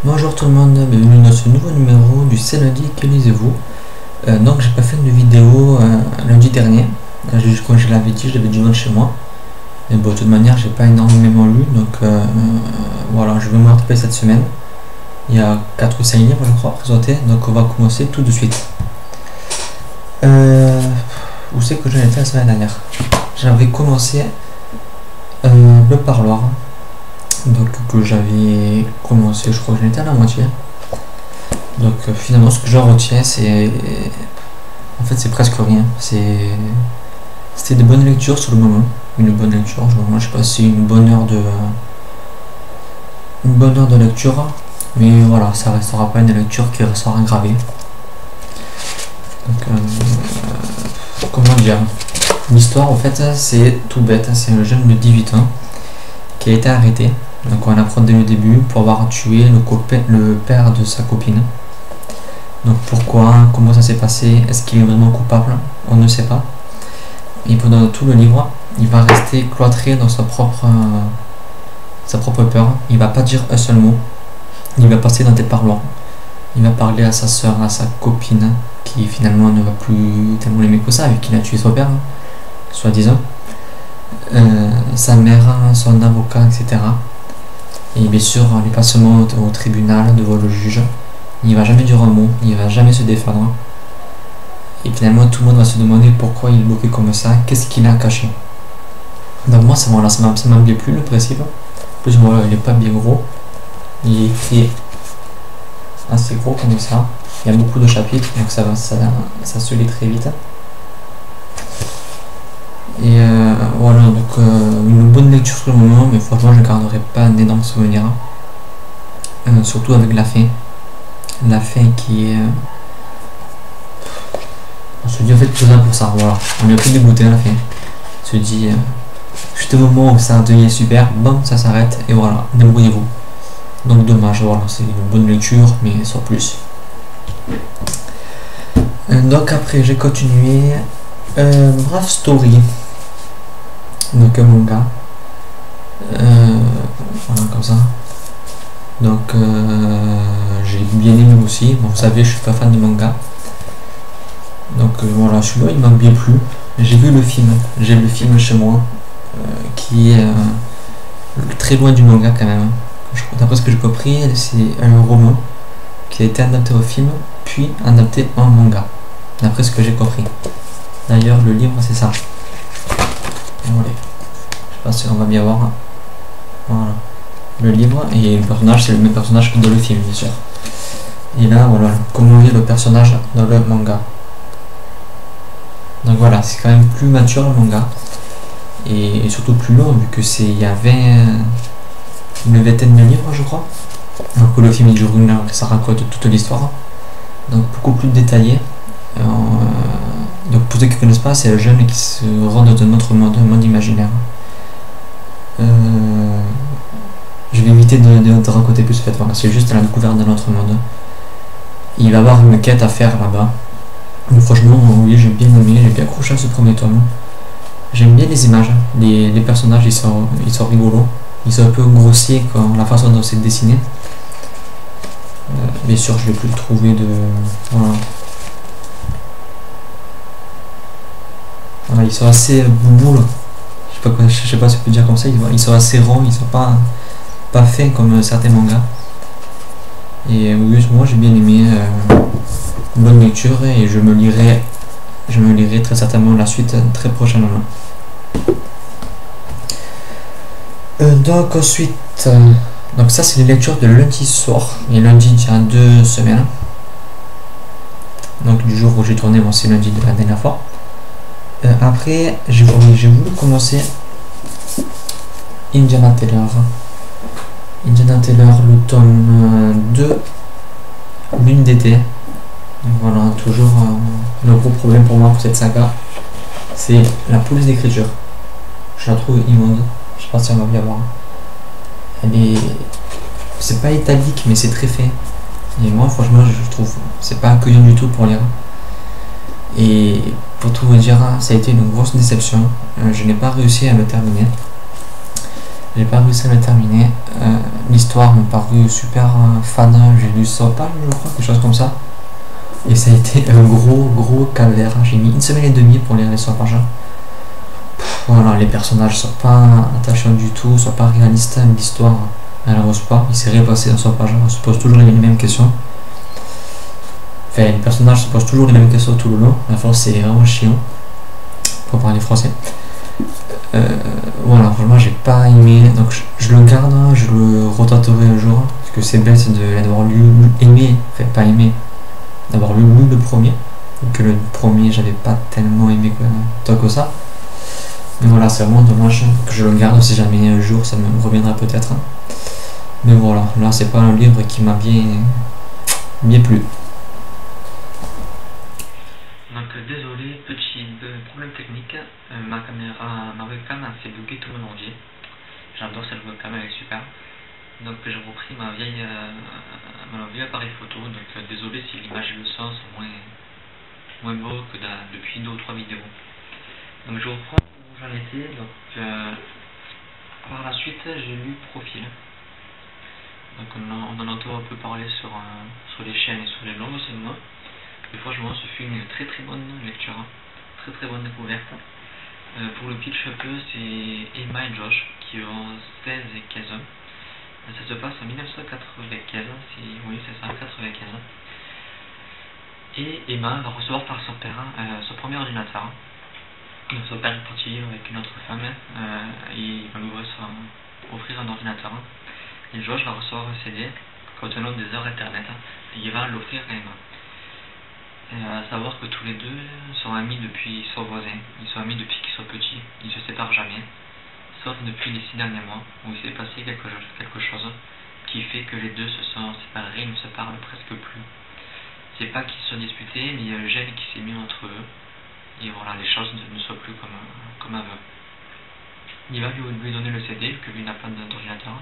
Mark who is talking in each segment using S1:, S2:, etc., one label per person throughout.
S1: Bonjour tout le monde, bienvenue dans ce nouveau numéro du C'est lundi que lisez-vous. Donc j'ai pas fait de vidéo lundi dernier, comme je l'avais dit, j'avais du mal chez moi. Mais bon, de toute manière j'ai pas énormément lu, donc voilà, je vais me rattraper cette semaine. Il y a 4 ou 5 livres je crois présentés, donc on va commencer tout de suite. Où c'est que j'en étais la semaine dernière? J'avais commencé le parloir. Donc que j'avais commencé, je crois que j'étais à la moitié. Donc finalement ce que j'en retiens c'est en fait c'est presque rien. C'était de bonnes lectures sur le moment, une bonne lecture. Moi j'ai passé une bonne heure de lecture, mais voilà, ça restera pas une lecture qui restera gravée. Donc comment dire, l'histoire en fait c'est tout bête, c'est un jeune de 18 ans qui a été arrêté. Donc on apprend dès le début pour avoir tué le père de sa copine. Donc pourquoi, comment ça s'est passé, est-ce qu'il est vraiment coupable, on ne sait pas. Et pendant tout le livre, il va rester cloîtré dans sa propre peur. Il va pas dire un seul mot. Il va passer dans des parloirs. Il va parler à sa soeur, à sa copine, qui finalement ne va plus tellement l'aimer que ça, vu qu'il a tué son père, soi-disant. Sa mère, son avocat, etc. Et bien sûr, les placements au tribunal, devant le juge, il va jamais dire un mot, il va jamais se défendre. Et finalement, tout le monde va se demander pourquoi il est bloqué comme ça, qu'est-ce qu'il a caché. Donc moi, ça m'a bien plu le principe. En plus, voilà, il est pas bien gros. Il est écrit assez gros comme ça. Il y a beaucoup de chapitres, donc ça se lit très vite. Et voilà, donc une bonne lecture sur le moment, mais franchement je ne garderai pas d'énormes souvenirs. Surtout avec la fin. La fin qui est... on se dit en fait tout ça pour ça, voilà. On est un peu dégoûté à la fin. On se dit, juste au moment où ça devient super, bon, ça s'arrête, et voilà, débrouillez-vous. Donc dommage, voilà, c'est une bonne lecture, mais sans plus. Donc après j'ai continué Brave Story. Donc un manga, voilà comme ça. Donc j'ai bien aimé aussi. Bon, vous savez, je suis pas fan de manga. Donc voilà, celui-là il m'a bien plu. J'ai vu le film, j'ai le film chez moi, qui est très loin du manga quand même. D'après ce que j'ai compris, c'est un roman qui a été adapté au film, puis adapté en manga. D'après ce que j'ai compris. D'ailleurs, le livre c'est ça. Voilà. Je sais pas si on va bien voir. Voilà. Le livre et le personnage, c'est le même personnage que dans le film, bien sûr. Et là, voilà, comment est le personnage dans le manga. Donc voilà, c'est quand même plus mature le manga. Et surtout plus long, vu que il y a une vingtaine de livres, je crois. Alors que le film il dure 1 heure, ça raconte toute l'histoire. Donc beaucoup plus détaillé. Donc pour ceux qui ne connaissent pas, c'est un jeune qui se rend dans un autre monde, un monde imaginaire. Je vais éviter de raconter plus, fait, voilà, c'est juste la découverte d'un autre monde. Il va avoir une quête à faire là-bas. Mais franchement, oui, j'ai bien aimé, j'ai bien accroché à ce premier tome. J'aime bien les images, les personnages, ils sont rigolos. Ils sont un peu grossiers quand la façon dont c'est dessiné. Bien sûr, je vais plus le trouver de... Voilà. Voilà, ils sont assez bouboules. Je sais pas si on peut dire comme ça. Ils sont assez ronds, ils sont pas fins comme certains mangas. Et oui, moi j'ai bien aimé. Bonne lecture et je me lirai très certainement la suite très prochainement. Donc ensuite, donc ça c'est les lectures de lundi soir. Et lundi il y a 2 semaines. Donc du jour où j'ai tourné mon c'est lundi de la dernière fois. Après j'ai voulu commencer Indiana Taylor. Indiana Taylor, le tome 2, Lune d'été. Voilà, toujours le gros problème pour moi pour cette saga, c'est la police d'écriture. Je la trouve immonde. Je sais pas si on va bien voir. C'est pas italique, mais c'est très fait. Et moi, franchement, je trouve c'est pas accueillant du tout pour lire. Et pour tout vous dire, ça a été une grosse déception. Je n'ai pas réussi à le terminer. J'ai pas réussi à le terminer. L'histoire m'a paru super fan. J'ai lu ça pas, je crois, quelque chose comme ça. Et ça a été un gros calvaire. J'ai mis une semaine et demie pour lire l'histoire par jour. Voilà, les personnages sont pas attachants du tout, sont pas réalistes. L'histoire, elle avance pas. Il s'est repassé dans son page. On se pose toujours les mêmes questions. Enfin, les personnages se posent toujours les mêmes questions tout le long. À la fin, c'est vraiment chiant. Pour parler français. Voilà, franchement, j'ai pas aimé. Donc, je le garde, je le retenterai un jour. Parce que c'est bête d'avoir aimé, enfin, pas aimé, d'avoir lu le premier. Que le premier, j'avais pas tellement aimé tant que ça. Mais voilà, c'est vraiment dommage que je le garde si jamais un jour ça me reviendra peut-être. Mais voilà, là, c'est pas un livre qui m'a bien plu. Donc désolé, petit problème technique, ma webcam a fait bugger tout mon ordi. J'adore cette webcam, elle est super. Donc j'ai repris mon vieil appareil photo, donc désolé si l'image et le son sont moins beaux que depuis 2 ou 3 vidéos. Donc je reprends où j'en étais, donc par la suite j'ai lu Profil. Donc on en entend un peu parler sur les chaînes et sur les langues seulement. Et franchement, ce fut une très bonne lecture, très bonne découverte. Pour le pitch un peu, c'est Emma et Josh qui ont 16 et 15 ans. Ça se passe en 1995, oui c'est ça, 95. Et Emma va recevoir par son père son premier ordinateur. Donc son père est parti avec une autre femme, il va lui offrir un ordinateur. Et Josh va recevoir un CD contenant des heures internet et il va l'offrir à Emma. À savoir que tous les deux sont amis depuis, ils sont voisins, ils sont amis depuis qu'ils sont petits, ils ne se séparent jamais, sauf depuis les 6 derniers mois où il s'est passé quelque chose qui fait que les deux se sont séparés, ils ne se parlent presque plus. C'est pas qu'ils se sont disputés, mais il y a un gène qui s'est mis entre eux, et voilà, les choses ne sont plus comme avant. Il va lui donner le CD, que lui n'a pas d'ordinateur,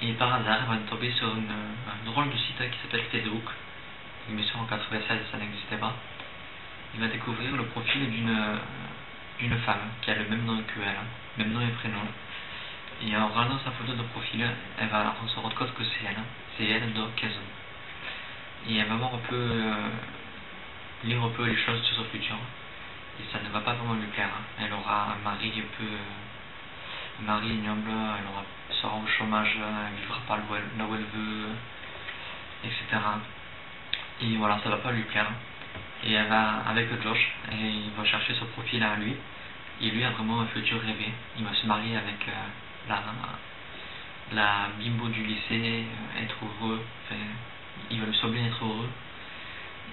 S1: et par hasard, il va tomber sur un drôle de site qui s'appelle Facebook. Bien sûr en 96 ça n'existait pas. Il va découvrir le profil d'une femme qui a le même nom que elle, même nom et prénom. Et en regardant sa photo de profil, elle va se rendre compte que c'est elle de 15 ans. Et elle va voir lire un peu les choses sur son futur. Et ça ne va pas vraiment lui plaire. Elle aura un mari ignoble, elle sera au chômage, elle ne vivra pas là où elle veut, etc. Et voilà, ça va pas lui plaire. Et elle va avec Josh, et il va chercher son profil à lui. Et lui a vraiment un futur rêvé. Il va se marier avec la bimbo du lycée, être heureux. Enfin, il va lui sembler être heureux.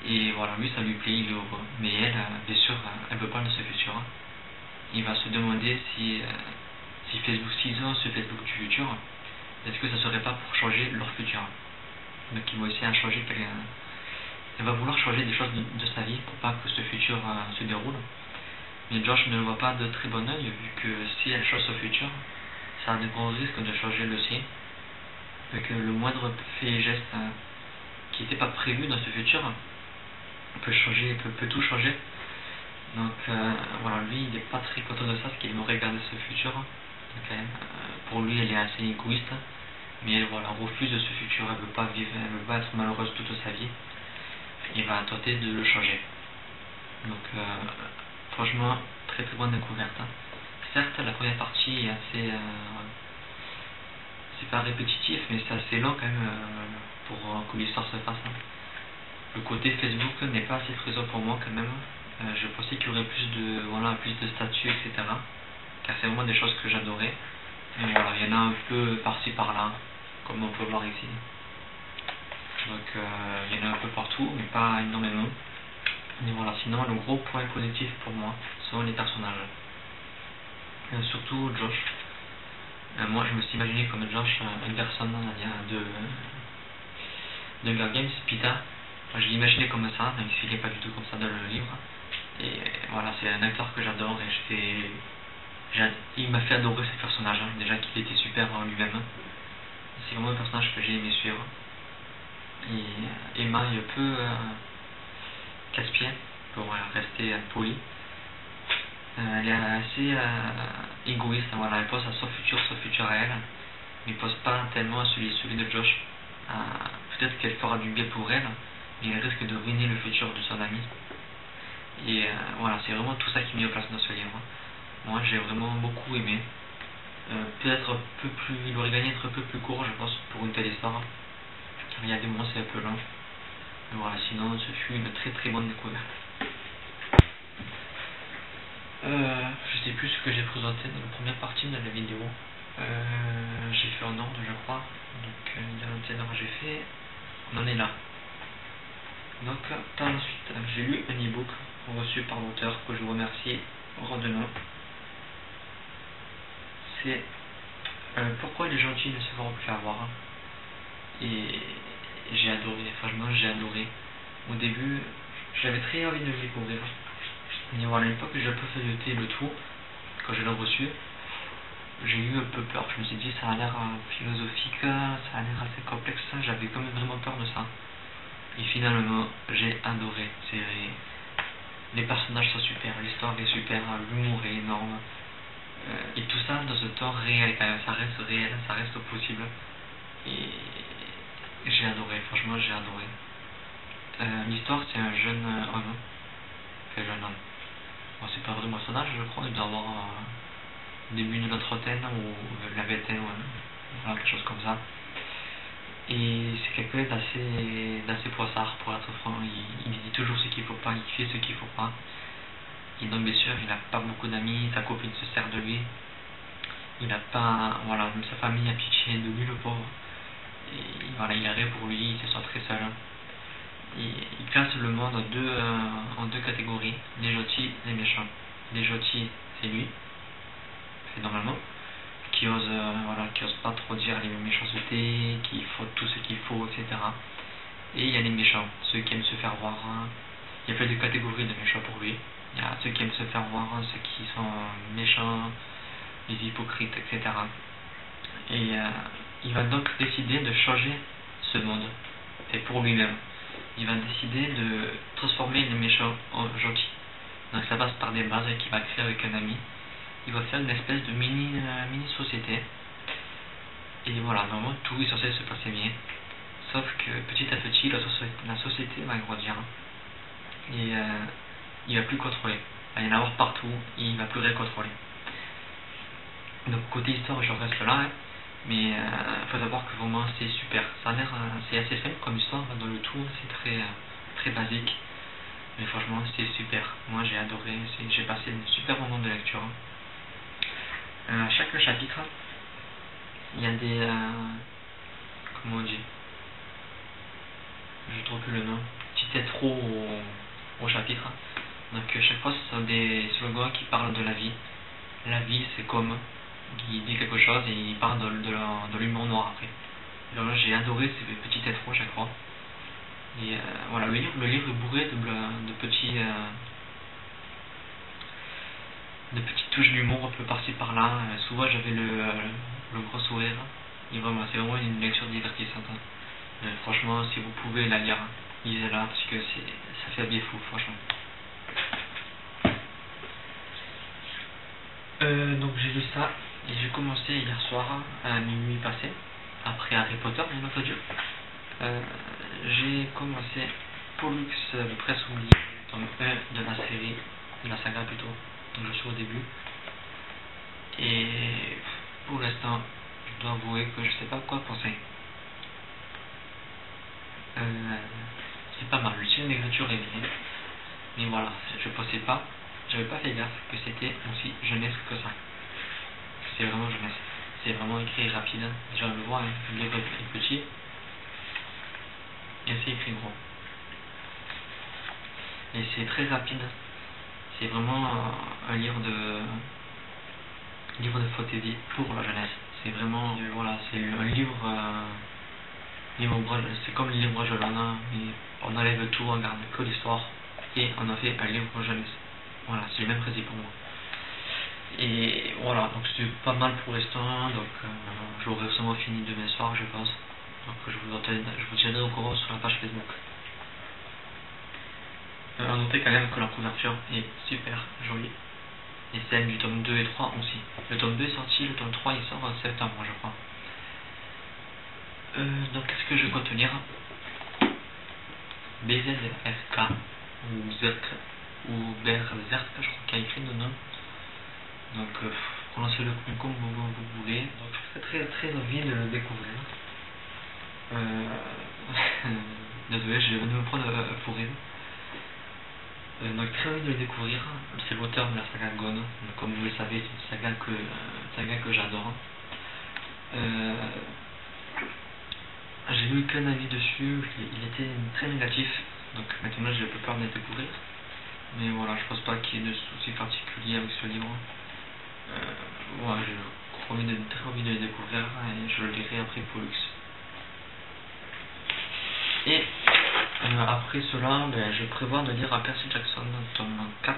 S1: Et voilà, lui ça lui plaît, il est heureux. Mais elle, bien sûr, elle veut pas de ce futur. Il va se demander si Facebook, s'ils ont ce Facebook du futur, est-ce que ça serait pas pour changer leur futur. Donc il va essayer à changer elle va vouloir changer des choses de sa vie pour pas que ce futur se déroule. Mais Josh ne le voit pas de très bon oeil, vu que si elle change ce futur, ça a de gros risques de changer le sien. Avec le moindre fait et geste qui n'était pas prévu dans ce futur peut tout changer. Donc voilà, lui il n'est pas très content de ça, parce qu'il aimerait garder ce futur. Donc, pour lui elle est assez égoïste, mais elle voilà, refuse de ce futur, elle veut pas vivre, elle veut pas être malheureuse toute sa vie. Il va tenter de le changer. Donc franchement, très bonne découverte. Certes, la première partie est assez c'est pas répétitif, mais c'est assez long quand même pour que l'histoire se fasse. Le côté Facebook n'est pas assez présent pour moi quand même. Je pensais qu'il y aurait plus de statuts, etc. Car c'est vraiment des choses que j'adorais. Mais voilà, il y en a un peu par-ci par-là, comme on peut voir ici. Donc il y en a un peu partout, mais pas énormément. Mais voilà, sinon le gros point positif pour moi sont les personnages. Surtout Josh. Moi je me suis imaginé comme Josh, une personne de Hunger Games, Peter. Moi, je l'ai imaginé comme ça, même s'il n'est pas du tout comme ça dans le livre. Et voilà, c'est un acteur que j'adore et il m'a fait adorer ce personnage. Déjà qu'il était super en lui-même. C'est vraiment un personnage que j'ai aimé suivre. Et Emma est un peu casse-pied pour rester poli. Elle est assez égoïste, voilà, elle pense à son futur à elle, mais pose pas tellement à celui de Josh. Peut-être qu'elle fera du bien pour elle, mais elle risque de ruiner le futur de son ami. Et voilà, c'est vraiment tout ça qui est mis en place dans ce livre. Moi, j'ai vraiment beaucoup aimé. Peut-être un peu plus, il aurait gagné d'être un peu plus court, je pense, pour une telle histoire. Car il y a des moments, c'est un peu long. Mais voilà, sinon, ce fut une très très bonne découverte. Je sais plus ce que j'ai présenté dans la première partie de la vidéo. J'ai fait en ordre, je crois. Donc, dans l'antenne, j'ai fait. On en est là. Donc, par la suite, j'ai lu un e-book reçu par l'auteur que je vous remercie grandement. C'est Pourquoi les gentils ne se feront plus avoir. Et j'ai adoré, franchement, j'ai adoré. Au début, j'avais très envie de le découvrir. Et voilà, une fois que j'ai un peu feuilleté le tout, quand je l'ai reçu, j'ai eu un peu peur. Je me suis dit, ça a l'air philosophique, ça a l'air assez complexe, j'avais quand même vraiment peur de ça. Et finalement, j'ai adoré. Les personnages sont super, l'histoire est super, l'humour est énorme. Et tout ça dans un temps réel quand même, ça reste réel, ça reste possible. Et j'ai adoré, franchement j'ai adoré. L'histoire c'est un jeune homme, bon, c'est pas vraiment son âge je crois, il doit avoir début de la trentaine ou la vingtaine, voilà, quelque chose comme ça. Et c'est quelqu'un d'assez poissard pour être franc, il dit toujours ce qu'il faut pas, il fait ce qu'il faut pas. Et donc bien sûr il n'a pas beaucoup d'amis, sa copine se sert de lui. Il n'a pas, voilà, même sa famille a pitié de lui le pauvre. Et voilà, il a rien pour lui, il se sent très seul. Et il classe le monde en deux catégories, les gentils et les méchants. Les gentils, c'est lui, c'est normalement, qui ose pas trop dire les méchancetés, qui faut tout ce qu'il faut, etc. Et il y a les méchants, ceux qui aiment se faire voir. Il y a plein de catégories de méchants pour lui. Il y a ceux qui aiment se faire voir, ceux qui sont méchants, les hypocrites, etc. Et il va donc décider de changer ce monde, et pour lui-même. Il va décider de transformer les méchants en gentils. Donc ça passe par des bases qu'il va créer avec un ami. Il va faire une espèce de mini-société. Et voilà, normalement tout est censé se passer bien. Sauf que petit à petit, la société va grandir. Et il va plus contrôler. Il va y en avoir partout, et il va plus rien contrôler. Donc côté histoire, je reste là, mais il faut savoir que vraiment c'est super. Ça a l'air, c'est assez simple comme histoire, dans le tout, c'est très basique. Mais franchement, c'est super. Moi j'ai adoré, j'ai passé un super moment de lecture. À chaque chapitre, il y a des... comment on dit, je trouve plus le nom, petit intro au chapitre. Donc chaque fois ce sont des slogans qui parlent de la vie. La vie c'est comme, qui dit quelque chose et il parle de l'humour noir après. Alors là j'ai adoré ces petites intros chaque fois. Et voilà, le livre est bourré de petites touches d'humour un peu par-ci par-là. Souvent j'avais le gros sourire. Et vraiment, c'est vraiment une lecture divertissante. Franchement, si vous pouvez la lire, lisez-la parce que ça fait bien fou, franchement. Donc j'ai lu ça et j'ai commencé hier soir à minuit passé, après Harry Potter bien entendu. J'ai commencé Pollux le Prince oublié, tome 1 de la série, de la saga plutôt, donc je suis au début. Et pour l'instant, je dois avouer que je sais pas quoi penser. C'est pas mal, le style d'écriture est bien, mais voilà, je pensais pas, j'avais pas fait gaffe que c'était aussi jeunesse que ça. C'est vraiment jeunesse, c'est vraiment écrit rapide, déjà on le voit, hein, le livre est petit et c'est écrit gros. Et c'est très rapide, c'est vraiment un livre de fantaisie pour la jeunesse. C'est vraiment, voilà, c'est un livre, c'est comme le livre Jolana, mais on enlève tout, on garde que l'histoire et on a fait un livre jeunesse. Voilà, c'est le même principe pour moi. Et voilà, donc c'est pas mal pour l'instant, donc j'aurai sûrement fini demain soir je pense. Donc je vous tiendrai au courant sur la page Facebook. À noter quand même que la couverture est super jolie. Et celle du tome 2 et 3 aussi. Le tome 2 est sorti, le tome 3 il sort en septembre je crois. Donc qu'est-ce que je vais contenir? BZRK ou Zerk ou Berzerk, je crois qu'il y a écrit le nom. Donc prononcez-le comme vous voulez. Donc je serais très envie de le découvrir. Désolé, je vais me prendre pour rire. Donc très envie de le découvrir. C'est l'auteur de la saga Gon. Donc, comme vous le savez, c'est une saga que j'adore. J'ai lu qu'un avis dessus, il était très négatif. Donc maintenant j'ai un peu peur de le découvrir. Mais voilà, je pense pas qu'il y ait de soucis particuliers avec ce livre. Voilà, j'ai très envie de le découvrir et je le lirai après Pollux. Et après cela, je prévois de lire à Percy Jackson tome 4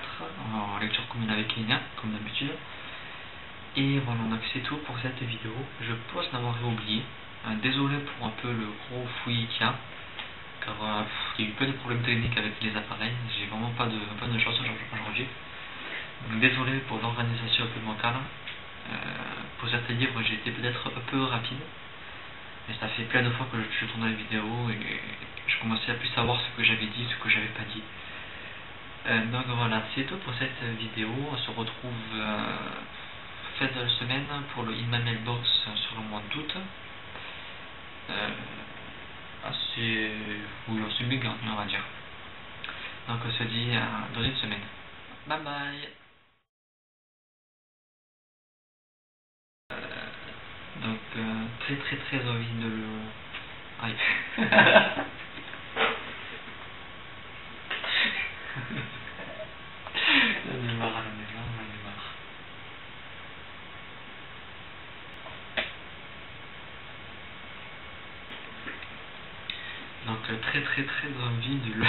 S1: en lecture commune avec Kenya, comme d'habitude. Et voilà, donc c'est tout pour cette vidéo. Je pense n'avoir oublié. Désolé pour un peu le gros fouillis qu'il y a, car il y a eu plein de problèmes techniques avec les appareils. J'ai vraiment pas de chance aujourd'hui. Donc désolé pour l'organisation un peu bancale. Pour certains livres, j'ai été peut-être un peu rapide. Mais ça fait plein de fois que je tourne la vidéo et je commençais à plus savoir ce que j'avais dit, ce que j'avais pas dit. Donc voilà, c'est tout pour cette vidéo. On se retrouve fin de la semaine pour le In My Mailbox sur le mois d'août. C'est méga, on va dire. Donc on se dit dans une semaine. Bye bye. Donc très envie de le... Aïe. J'en ai marre. Donc très envie de le...